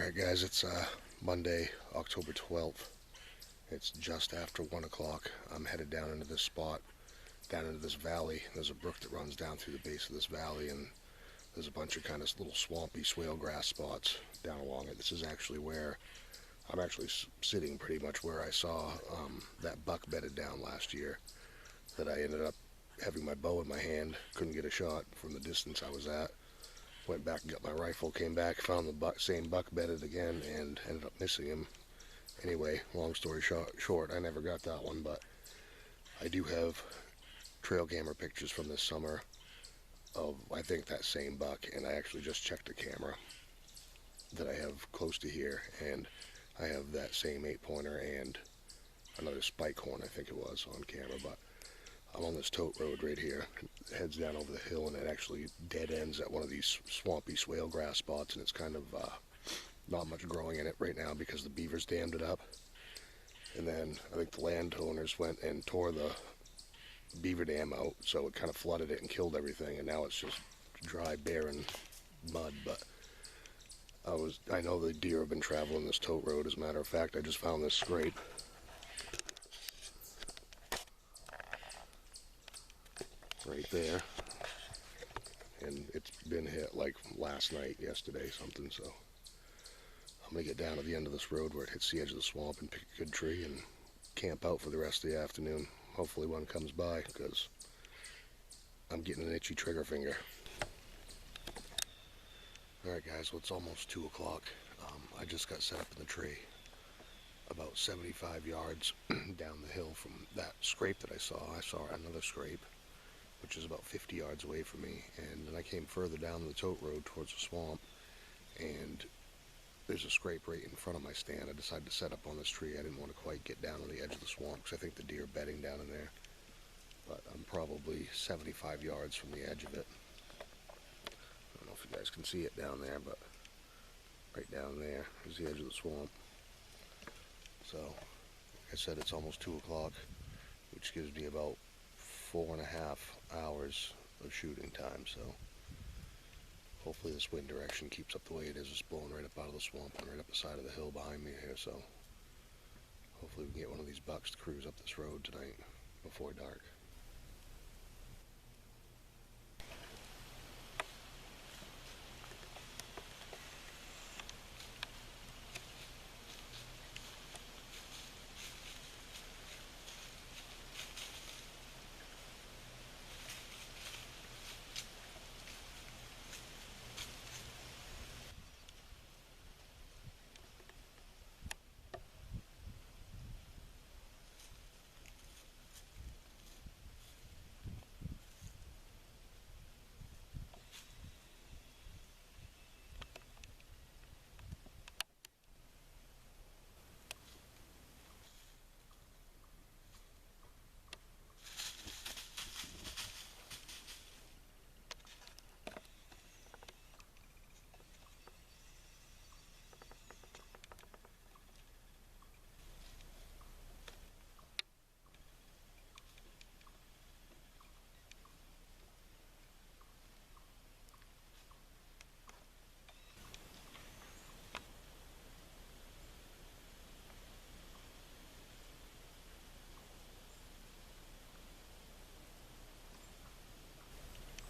Alright guys, it's Monday, October 12th. It's just after 1 o'clock. I'm headed down into this spot, down into this valley. There's a brook that runs down through the base of this valley, and there's a bunch of kind of little swampy swale grass spots down along it. This is actually where I'm actually sitting pretty much where I saw that buck bedded down last year, that I ended up having my bow in my hand, couldn't get a shot from the distance I was at. Went back and got my rifle, came back, found the same buck bedded again, and ended up missing him. Anyway, long story short, I never got that one, but I do have trail camera pictures from this summer of, I think, that same buck, and I actually just checked the camera that I have close to here, and I have that same 8-pointer and another spike horn, I think it was, on camera. But I'm on this tote road right here. It heads down over the hill, and it actually dead ends at one of these swampy swale grass spots, and it's kind of not much growing in it right now because the beavers dammed it up. And then I think the landowners went and tore the beaver dam out, so it kind of flooded it and killed everything, and now it's just dry, barren mud. But I know the deer have been traveling this tote road. As a matter of fact, I just found this scrape. Right there, and it's been hit like last night, yesterday, something. So I'm gonna get down to the end of this road where it hits the edge of the swamp and pick a good tree and camp out for the rest of the afternoon. Hopefully one comes by, because I'm getting an itchy trigger finger. Alright guys, well, it's almost 2 o'clock. I just got set up in the tree about 75 yards down the hill from that scrape that I saw. I saw another scrape, which is about 50 yards away from me, and then I came further down the tote road towards the swamp, and there's a scrape right in front of my stand. I decided to set up on this tree. I didn't want to quite get down on the edge of the swamp because I think the deer are bedding down in there, but I'm probably 75 yards from the edge of it. I don't know if you guys can see it down there, but right down there is the edge of the swamp. So, like I said, it's almost 2 o'clock, which gives me about 4.5 hours of shooting time. So hopefully this wind direction keeps up the way it is. It's blowing right up out of the swamp and right up the side of the hill behind me here. So hopefully we can get one of these bucks to cruise up this road tonight before dark.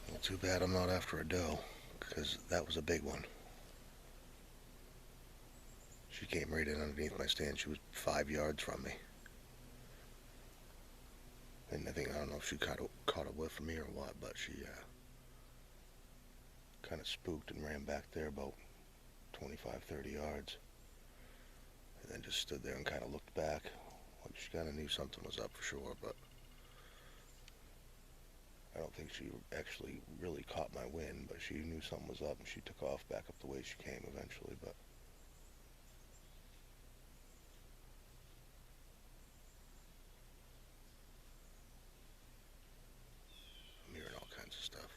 Well, too bad I'm not after a doe, because that was a big one. She came right in underneath my stand. She was 5 yards from me. And I don't know if she caught a whiff of me or what, but she kind of spooked and ran back there about 25, 30 yards. And then just stood there and kind of looked back. Like she kind of knew something was up for sure, but I don't think she actually really caught my wind, but she knew something was up and she took off back up the way she came eventually. But I'm hearing all kinds of stuff.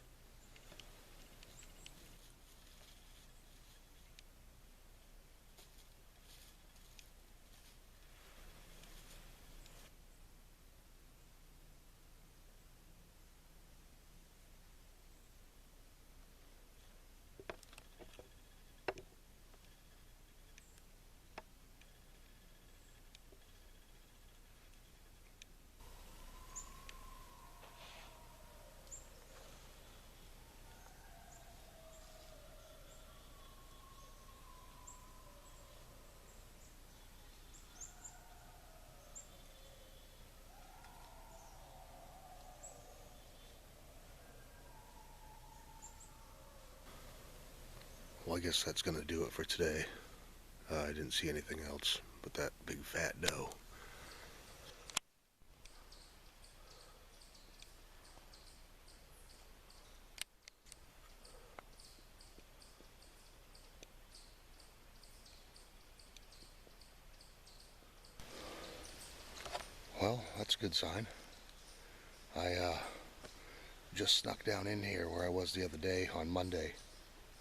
guess that's gonna do it for today. I didn't see anything else but that big fat doe. Well, that's a good sign. I just snuck down in here where I was the other day on Monday,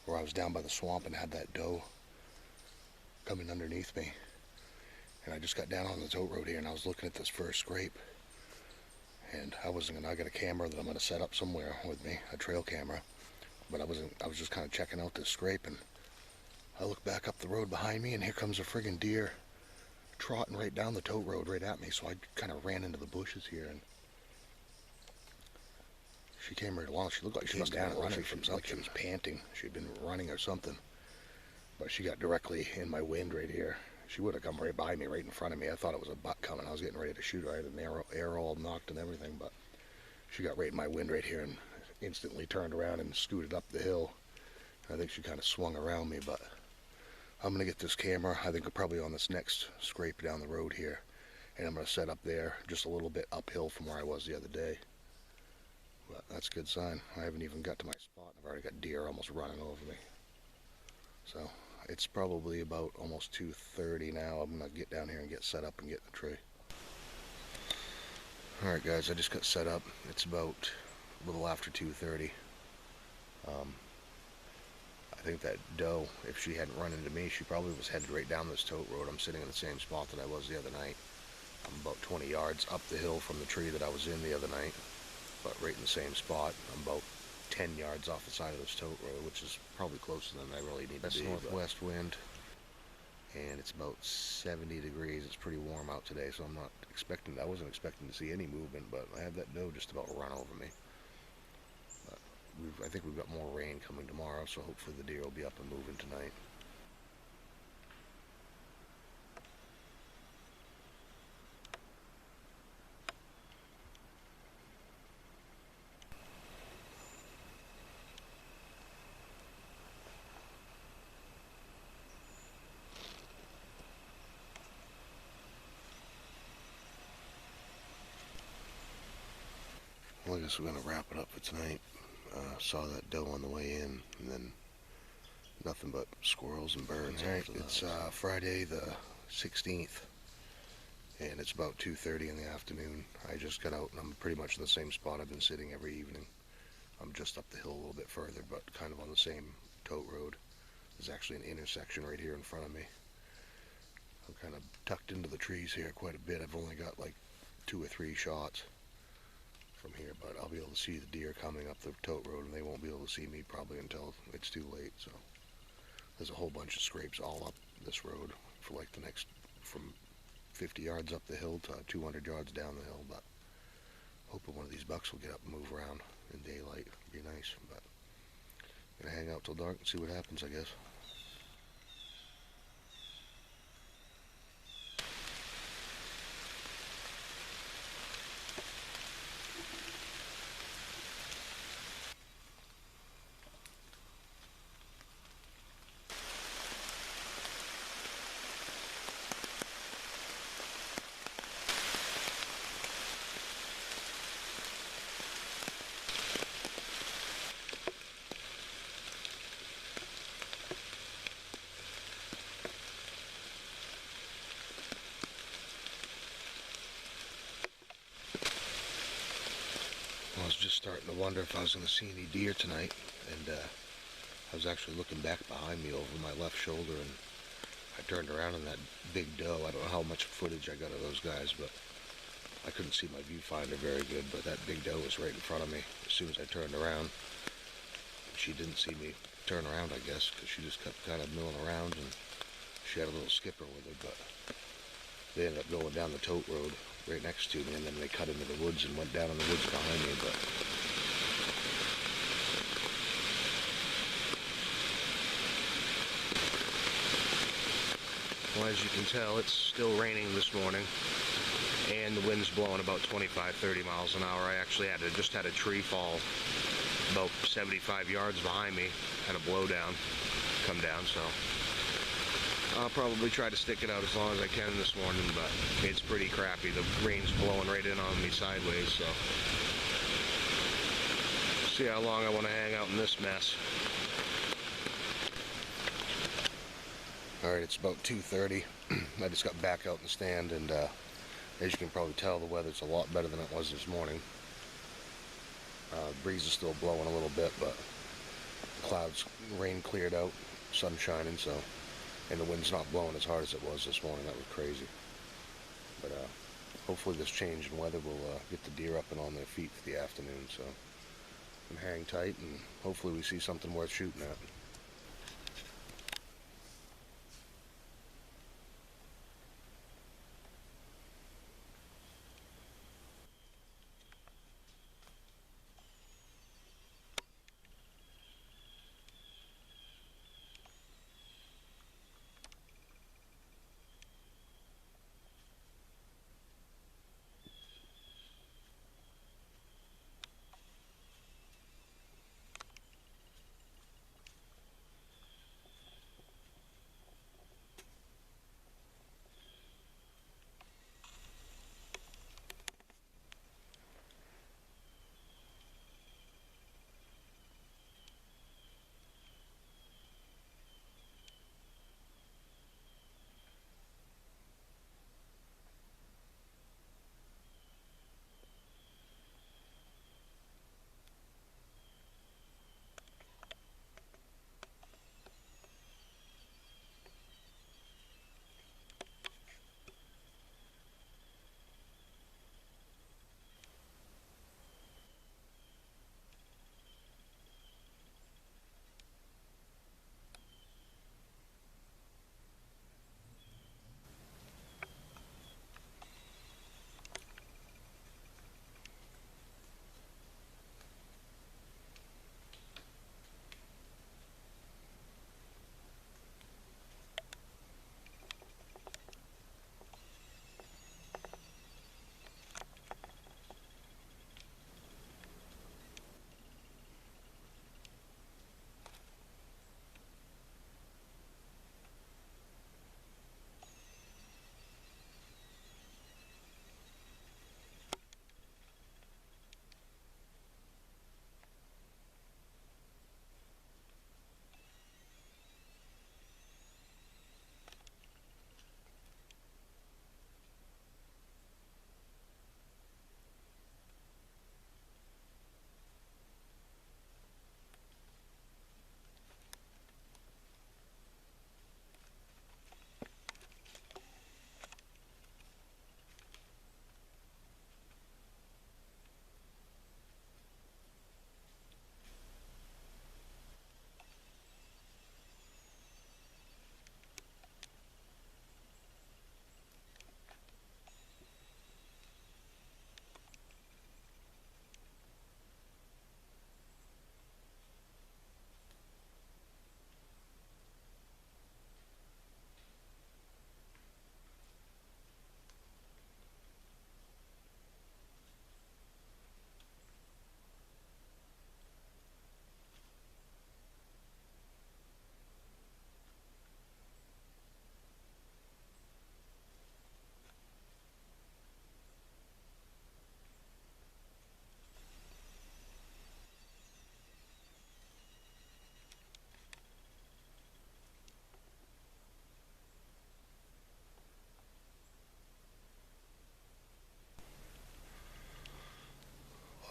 where I was down by the swamp and had that doe coming underneath me. And I just got down on the tote road here and I was looking at this first scrape. And I got a camera that I'm gonna set up somewhere with me, a trail camera. But I was just kind of checking out this scrape, and I look back up the road behind me and here comes a friggin' deer trotting right down the tote road right at me. So I kind of ran into the bushes here, and she came right along. She looked like she was down running from something. Like she was panting. She'd been running or something. But she got directly in my wind right here. She would have come right by me, right in front of me. I thought it was a buck coming. I was getting ready to shoot her. I had an arrow all knocked and everything, but she got right in my wind right here and instantly turned around and scooted up the hill. I think she kind of swung around me, but I'm going to get this camera, I think probably on this next scrape down the road here, and I'm going to set up there just a little bit uphill from where I was the other day. But that's a good sign. I haven't even got to my spot. I've already got deer almost running over me. So it's probably about almost 2:30 now. I'm going to get down here and get set up and get in the tree. Alright guys, I just got set up. It's about a little after 2:30. I think that doe, if she hadn't run into me, she probably was headed right down this tote road. I'm sitting in the same spot that I was the other night. I'm about 20 yards up the hill from the tree that I was in the other night, but right in the same spot. I'm about 10 yards off the side of this tote road, which is probably closer than I really need to be. Northwest wind, and it's about 70 degrees. It's pretty warm out today, so I wasn't expecting to see any movement, but I had that doe just about run over me. But I think we've got more rain coming tomorrow, so hopefully the deer will be up and moving tonight. Well, I guess we're going to wrap it up for tonight. Saw that doe on the way in, and then nothing but squirrels and birds. Alright, it's Friday the 16th, and it's about 2:30 in the afternoon. I just got out, and I'm pretty much in the same spot I've been sitting every evening. I'm just up the hill a little bit further, but kind of on the same tote road. There's actually an intersection right here in front of me. I'm kind of tucked into the trees here quite a bit. I've only got like 2 or 3 shots from here, but I'll be able to see the deer coming up the tote road, and they won't be able to see me probably until it's too late. So there's a whole bunch of scrapes all up this road for like the next, from 50 yards up the hill to 200 yards down the hill. But hoping one of these bucks will get up and move around in daylight. It'd be nice, but I'm gonna hang out till dark and see what happens, I guess. I was just starting to wonder if I was going to see any deer tonight, and I was actually looking back behind me over my left shoulder, and I turned around, and that big doe, I don't know how much footage I got of those guys, but I couldn't see my viewfinder very good, but that big doe was right in front of me as soon as I turned around. She didn't see me turn around, I guess, because she just kept kind of milling around, and she had a little skipper with her, but they ended up going down the tote road right next to me, and then they cut into the woods and went down in the woods behind me. But well, as you can tell, it's still raining this morning, and the wind's blowing about 25-30 miles an hour. I actually just had a tree fall about 75 yards behind me, had a blowdown. come down, so I'll probably try to stick it out as long as I can this morning, but it's pretty crappy. The rain's blowing right in on me sideways, so see how long I want to hang out in this mess. Alright, it's about 2:30. I just got back out in the stand, and as you can probably tell, the weather's a lot better than it was this morning. Breeze is still blowing a little bit, but the clouds, rain cleared out, sun shining, so, and the wind's not blowing as hard as it was this morning. That was crazy. But hopefully this change in weather will get the deer up and on their feet for the afternoon, so I'm hanging tight, and hopefully we see something worth shooting at.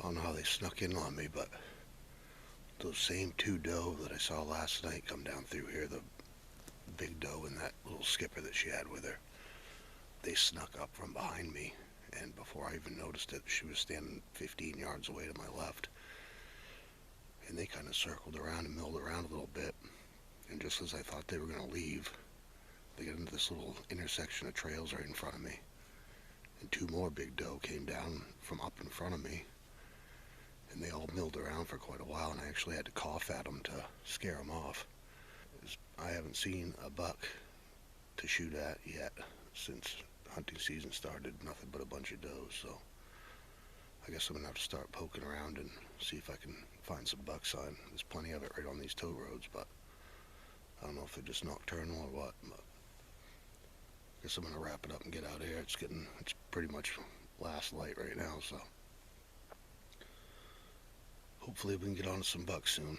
I don't know how they snuck in on me, but those same two doe that I saw last night come down through here, the big doe and that little skipper that she had with her, they snuck up from behind me, and before I even noticed it, she was standing 15 yards away to my left, and they kind of circled around and milled around a little bit, and just as I thought they were going to leave, they got into this little intersection of trails right in front of me, and two more big doe came down from up in front of me, and they all milled around for quite a while, and I actually had to cough at them to scare them off. I haven't seen a buck to shoot at yet since hunting season started, nothing but a bunch of does, so I guess I'm going to have to start poking around and see if I can find some buck sign. There's plenty of it right on these tow roads, but I don't know if they're just nocturnal or what, but I guess I'm gonna wrap it up and get out of here. It's pretty much last light right now, so hopefully we can get on to some bucks soon.